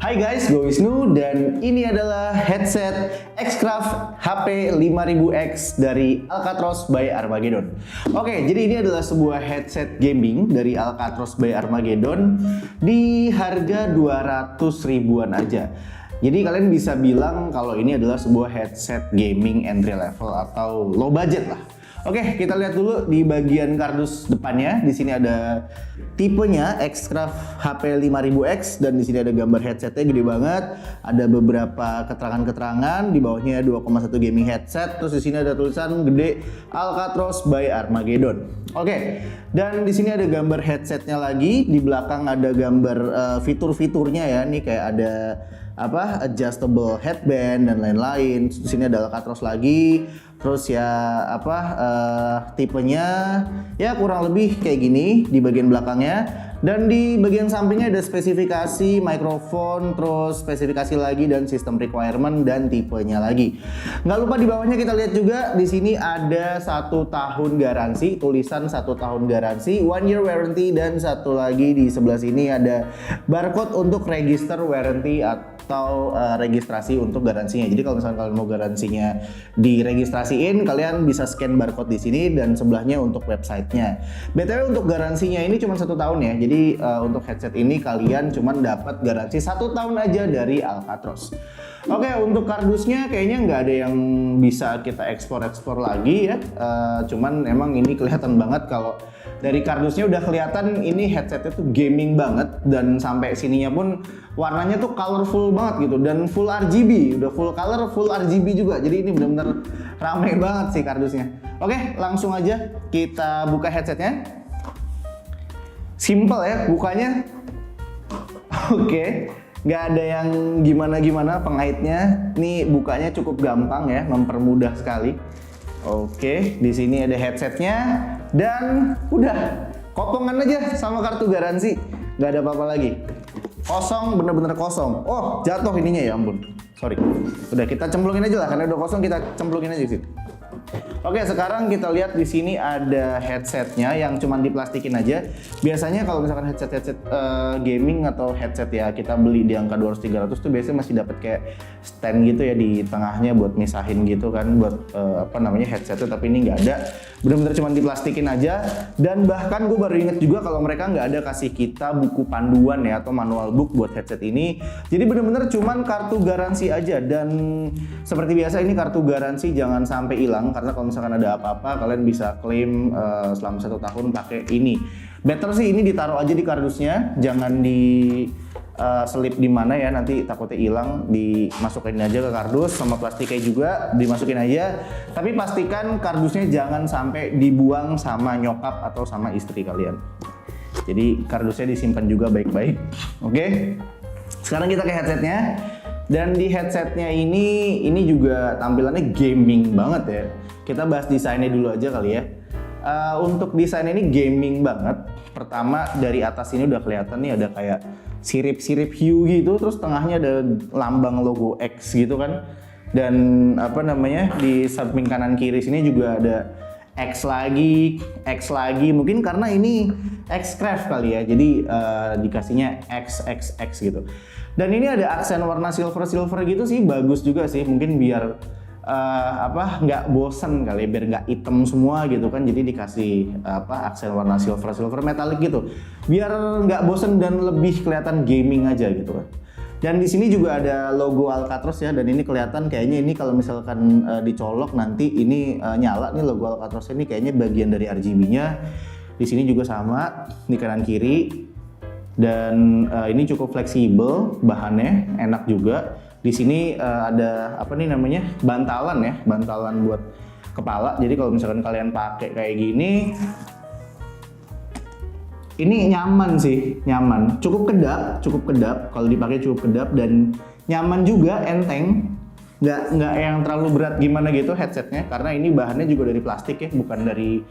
Hai guys, gue Wisnu dan ini adalah headset Xcraft HP 5000X dari Alcatros by Armageddon. Oke, jadi ini adalah sebuah headset gaming dari Alcatros by Armageddon di harga 200 ribuan aja. Jadi kalian bisa bilang kalau ini adalah sebuah headset gaming entry level atau low budget lah. Oke, kita lihat dulu di bagian kardus depannya. Di sini ada tipenya Xcraft HP 5000X dan di sini ada gambar headsetnya gede banget. Ada beberapa keterangan-keterangan, di bawahnya 2,1 gaming headset. Terus di sini ada tulisan gede Alcatros by Armageddon. Oke, dan di sini ada gambar headsetnya lagi. Di belakang ada gambar fitur-fiturnya ya. Nih kayak ada adjustable headband dan lain-lain. Di sini ada Alcatros lagi. Terus ya tipenya ya kurang lebih kayak gini di bagian belakangnya, dan di bagian sampingnya ada spesifikasi mikrofon, terus spesifikasi lagi dan sistem requirement dan tipenya lagi. Nggak lupa di bawahnya kita lihat juga di sini ada 1 tahun garansi, tulisan 1 tahun garansi, 1 year warranty, dan satu lagi di sebelah sini ada barcode untuk register warranty atau registrasi untuk garansinya. Jadi kalau misalnya kalian mau garansinya diregistrasiin, kalian bisa scan barcode di sini dan sebelahnya untuk websitenya. BTW untuk garansinya ini cuma 1 tahun ya. Jadi untuk headset ini kalian cuma dapat garansi 1 tahun aja dari Alcatros. Oke, untuk kardusnya kayaknya nggak ada yang bisa kita ekspor lagi ya. Cuman emang ini kelihatan banget kalau dari kardusnya udah kelihatan ini headsetnya tuh gaming banget, dan sampai sininya pun warnanya tuh colorful banget gitu dan full RGB, udah full color, full RGB juga. Jadi ini benar-benar rame banget sih kardusnya. Oke, langsung aja kita buka headsetnya. Simple ya bukanya. Oke, nggak ada yang gimana-gimana pengaitnya. Nih bukanya cukup gampang ya, mempermudah sekali. Oke, di sini ada headsetnya dan udah kopongan aja sama kartu garansi, nggak ada apa-apa lagi. Kosong, bener-bener kosong. Oh, jatuh ininya ya ampun. Sorry. Udah kita cemplungin aja lah, karena udah kosong kita cemplungin aja di situ. Oke, sekarang kita lihat di sini ada headsetnya yang cuman diplastikin aja. Biasanya kalau misalkan headset gaming atau headset ya kita beli di angka 200-300 tuh biasanya masih dapat kayak stand gitu ya di tengahnya buat misahin gitu kan, buat headsetnya, tapi ini nggak ada. Bener-bener cuman diplastikin aja, dan bahkan gue baru inget juga kalau mereka nggak ada kasih kita buku panduan ya atau manual book buat headset ini. Jadi bener-bener cuman kartu garansi aja, dan seperti biasa ini kartu garansi jangan sampai hilang, karena kalau misalkan ada apa-apa kalian bisa klaim selama 1 tahun pakai ini. Better sih ini ditaruh aja di kardusnya, jangan di selip di mana ya, nanti takutnya hilang. Dimasukin aja ke kardus, sama plastiknya juga dimasukin aja. Tapi pastikan kardusnya jangan sampai dibuang sama nyokap atau sama istri kalian. Jadi kardusnya disimpan juga baik-baik. Oke. Sekarang kita ke headsetnya. Dan di headsetnya ini juga tampilannya gaming banget ya. Kita bahas desainnya dulu aja kali ya. Untuk desain ini gaming banget. Pertama dari atas ini udah kelihatan nih ada kayak sirip-sirip hiu gitu, terus tengahnya ada lambang logo X gitu kan. Dan di samping kanan kiri sini juga ada X lagi, mungkin karena ini Xcraft kali ya, jadi dikasihnya XXX gitu. Dan ini ada aksen warna silver gitu sih, bagus juga sih, mungkin biar nggak bosen kali, biar nggak hitam semua gitu kan, jadi dikasih aksen warna silver metalik gitu, biar nggak bosen dan lebih kelihatan gaming aja gitu kan. Dan di sini juga ada logo Alcatros ya, dan ini kelihatan kayaknya ini kalau misalkan dicolok nanti ini nyala nih logo Alcatros ini, kayaknya bagian dari RGB-nya. Di sini juga sama di kanan kiri, dan ini cukup fleksibel bahannya, enak juga. Di sini ada bantalan buat kepala. Jadi kalau misalkan kalian pakai kayak gini, ini nyaman sih, cukup kedap kalau dipakai, cukup kedap dan nyaman juga, enteng, nggak yang terlalu berat gimana gitu headsetnya, karena ini bahannya juga dari plastik ya, bukan dari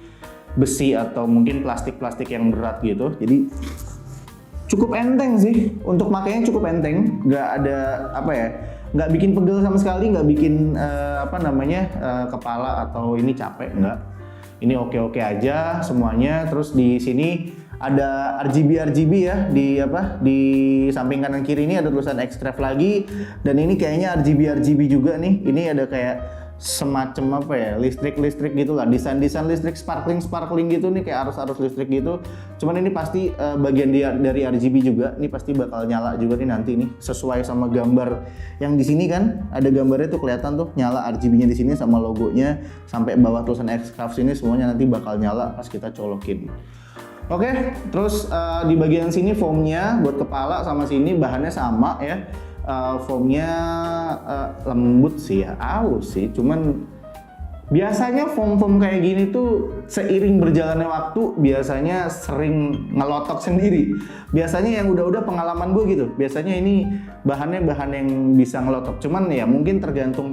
besi atau mungkin plastik yang berat gitu. Jadi cukup enteng sih, untuk makainya cukup enteng, nggak ada nggak bikin pegel sama sekali, nggak bikin kepala atau ini capek, nggak. Ini oke-oke aja semuanya. Terus di sini ada RGB ya di samping kanan kiri ini ada tulisan Xcraft lagi, dan ini kayaknya RGB juga nih. Ini ada kayak semacam listrik gitu lah, desain listrik sparkling gitu nih, kayak arus listrik gitu. Cuman ini pasti bagian dari RGB juga. Ini pasti bakal nyala juga nih nanti nih, sesuai sama gambar yang di sini kan. Ada gambarnya tuh kelihatan tuh nyala RGB-nya di sini sama logonya sampai bawah tulisan Xcraft sini, semuanya nanti bakal nyala pas kita colokin. Oke, terus di bagian sini foamnya buat kepala sama sini bahannya sama ya. Foamnya lembut sih ya, aus sih, cuman biasanya foam kayak gini tuh seiring berjalannya waktu biasanya sering ngelotok sendiri. Biasanya yang udah pengalaman gue gitu, biasanya ini bahan yang bisa ngelotok. Cuman ya mungkin tergantung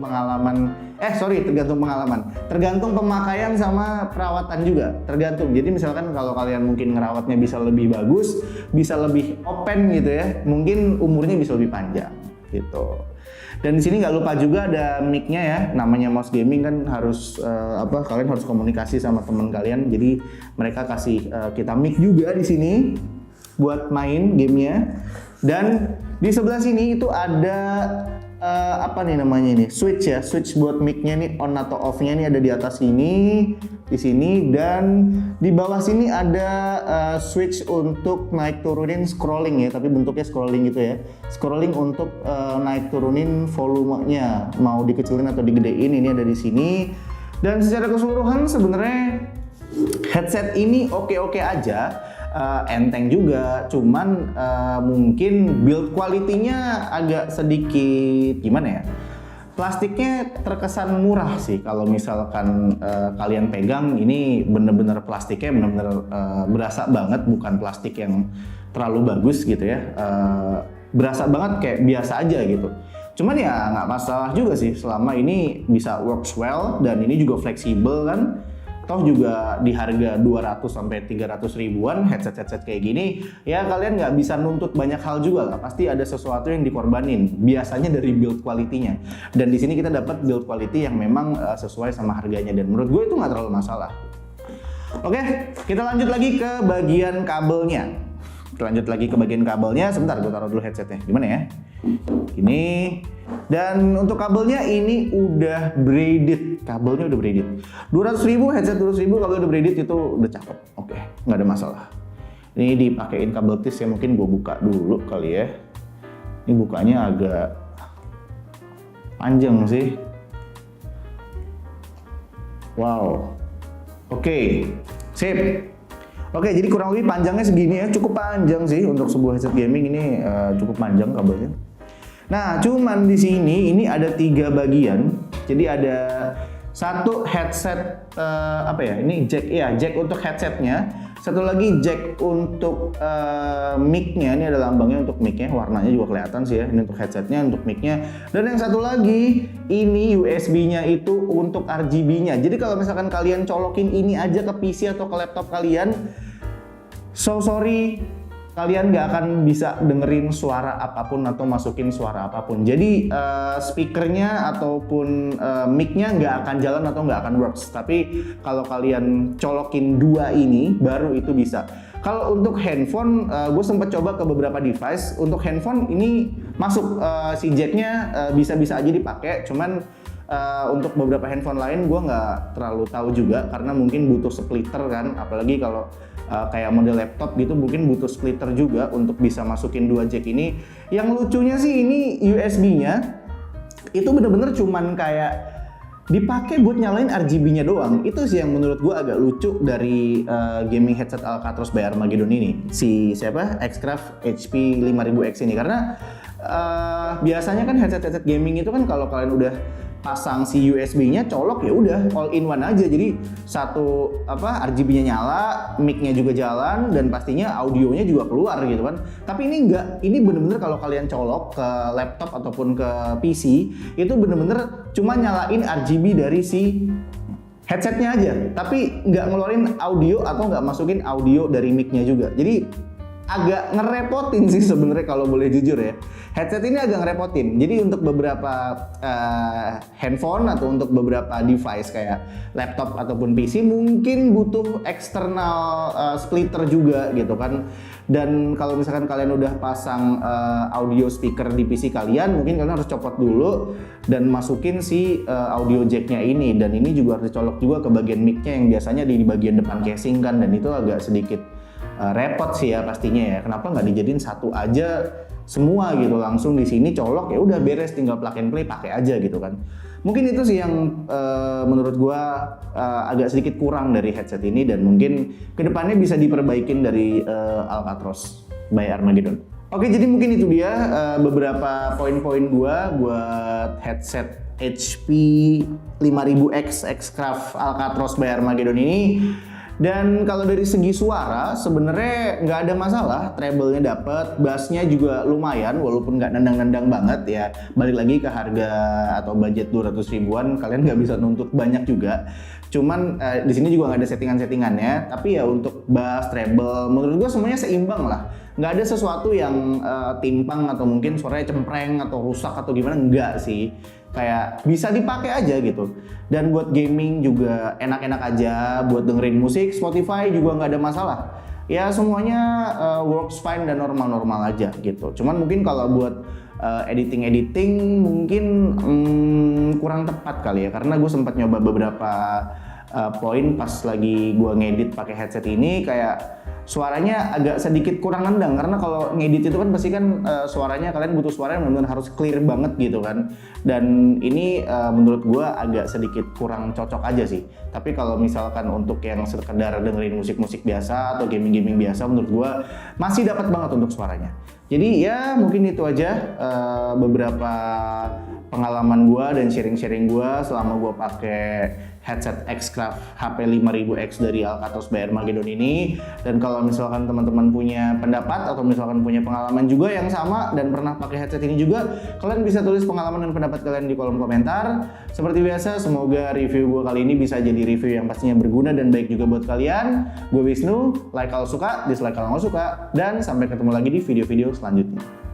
tergantung pemakaian sama perawatan juga, tergantung. Jadi misalkan kalau kalian mungkin ngerawatnya bisa lebih bagus, bisa lebih open gitu ya, mungkin umurnya bisa lebih panjang gitu. Dan di sini nggak lupa juga ada mic-nya ya, namanya Mouse Gaming kan harus kalian harus komunikasi sama teman kalian, jadi mereka kasih kita mic juga di sini buat main gamenya. Dan di sebelah sini itu ada switch ya, switch buat mic-nya nih, on atau off-nya nih ada di atas sini, di sini, dan di bawah sini ada switch untuk naik turunin scrolling ya, tapi bentuknya scrolling gitu ya, scrolling untuk naik turunin volumenya, mau dikecilin atau digedein, ini ada di sini. Dan secara keseluruhan sebenarnya headset ini oke aja. Enteng juga, cuman mungkin build quality-nya agak sedikit gimana ya, plastiknya terkesan murah sih. Kalau misalkan kalian pegang, ini bener-bener plastiknya bener-bener berasa banget, bukan plastik yang terlalu bagus gitu ya, berasa banget kayak biasa aja gitu. Cuman ya nggak masalah juga sih selama ini bisa works well, dan ini juga fleksibel kan. Toh juga di harga 200 sampai 300 ribuan headset kayak gini ya, kalian nggak bisa nuntut banyak hal juga lah, pasti ada sesuatu yang dikorbanin biasanya dari build quality-nya. Dan di sini kita dapat build quality yang memang sesuai sama harganya, dan menurut gue itu nggak terlalu masalah. Oke, kita lanjut lagi ke bagian kabelnya. Sebentar, gue taruh dulu headsetnya. Gimana ya? Ini. Dan untuk kabelnya ini udah braided. 200 ribu, headset 200 ribu, kabel udah braided itu udah cakep. Oke, nggak ada masalah. Ini dipakein kabel tis ya, mungkin gue buka dulu kali ya. Ini bukanya agak panjang sih. Wow. Oke, sip. Oke, jadi kurang lebih panjangnya segini ya, cukup panjang sih untuk sebuah headset gaming ini, cukup panjang kabelnya. Nah, cuman di sini ini ada 3 bagian. Jadi ada satu headset ini jack untuk headsetnya. Satu lagi jack untuk mic-nya. Ini ada lambangnya untuk mic-nya, warnanya juga kelihatan sih ya. Ini untuk headsetnya, untuk mic-nya. Dan yang satu lagi ini USB-nya itu untuk RGB-nya. Jadi kalau misalkan kalian colokin ini aja ke PC atau ke laptop kalian, sorry, kalian nggak akan bisa dengerin suara apapun atau masukin suara apapun. Jadi speakernya ataupun mic-nya nggak akan jalan atau nggak akan works. Tapi kalau kalian colokin 2 ini, baru itu bisa. Kalau untuk handphone, gue sempat coba ke beberapa device. Untuk handphone ini masuk si jack-nya bisa-bisa aja dipakai. Cuman untuk beberapa handphone lain gue nggak terlalu tahu juga, karena mungkin butuh splitter kan, apalagi kalau kayak model laptop gitu mungkin butuh splitter juga untuk bisa masukin 2 jack ini. Yang lucunya sih ini USB-nya itu bener-bener cuman kayak dipakai buat nyalain RGB-nya doang. Itu sih yang menurut gue agak lucu dari gaming headset Alcatraz by Armageddon ini, si Xcraft HP 5000X ini, karena biasanya kan headset gaming itu kan kalau kalian udah pasang si USB-nya colok ya udah all in one aja. Jadi satu RGB-nya nyala, mic-nya juga jalan, dan pastinya audionya juga keluar gitu kan. Tapi ini enggak, ini bener-bener kalau kalian colok ke laptop ataupun ke PC itu bener-bener cuma nyalain RGB dari si headsetnya aja, tapi nggak ngeluarin audio atau nggak masukin audio dari mic-nya juga. Jadi agak ngerepotin sih sebenarnya kalau boleh jujur ya. Headset ini agak ngerepotin. Jadi untuk beberapa handphone atau untuk beberapa device kayak laptop ataupun PC mungkin butuh eksternal splitter juga gitu kan. Dan kalau misalkan kalian udah pasang audio speaker di PC kalian, mungkin kalian harus copot dulu dan masukin si audio jacknya ini. Dan ini juga harus dicolok juga ke bagian mic-nya yang biasanya di bagian depan casing kan, dan itu agak sedikit repot sih ya pastinya ya. Kenapa nggak dijadiin satu aja semua gitu, langsung di sini colok ya udah beres, tinggal plug and play pakai aja gitu kan. Mungkin itu sih yang menurut gua agak sedikit kurang dari headset ini, dan mungkin kedepannya bisa diperbaikin dari Alcatraz by Armageddon. Oke, jadi mungkin itu dia beberapa poin-poin gua buat headset HP 5000X X-Craft Alcatraz by Armageddon ini. Dan kalau dari segi suara sebenarnya nggak ada masalah, treble-nya dapet, bass-nya juga lumayan walaupun nggak nendang-nendang banget ya. Balik lagi ke harga atau budget 200 ribuan, kalian nggak bisa nuntut banyak juga. Cuman di sini juga nggak ada settingan-settingannya, tapi ya untuk bass, treble, menurut gue semuanya seimbang lah. Nggak ada sesuatu yang timpang atau mungkin suaranya cempreng atau rusak atau gimana, nggak sih. Kayak bisa dipakai aja gitu. Dan buat gaming juga enak-enak aja, buat dengerin musik, Spotify juga nggak ada masalah. Ya semuanya works fine dan normal-normal aja gitu. Cuman mungkin kalau buat editing mungkin kurang tepat kali ya, karena gue sempat nyoba beberapa poin pas lagi gue ngedit pakai headset ini, kayak suaranya agak sedikit kurang nendang, karena kalau ngedit itu kan pasti kan suaranya kalian butuh suara yang benar-benar harus clear banget gitu kan. Dan ini menurut gue agak sedikit kurang cocok aja sih. Tapi kalau misalkan untuk yang sekedar dengerin musik-musik biasa atau gaming-gaming biasa, menurut gue masih dapat banget untuk suaranya. Jadi ya mungkin itu aja beberapa pengalaman gue dan sharing-sharing gue selama gue pakai headset X-Craft HP 5000X dari Alcatraz by Armageddon ini. Dan kalau misalkan teman-teman punya pendapat atau misalkan punya pengalaman juga yang sama dan pernah pakai headset ini juga, kalian bisa tulis pengalaman dan pendapat kalian di kolom komentar. Seperti biasa, semoga review gue kali ini bisa jadi review yang pastinya berguna dan baik juga buat kalian. Gue Wisnu, like kalau suka, dislike kalau nggak suka, dan sampai ketemu lagi di video-video selanjutnya.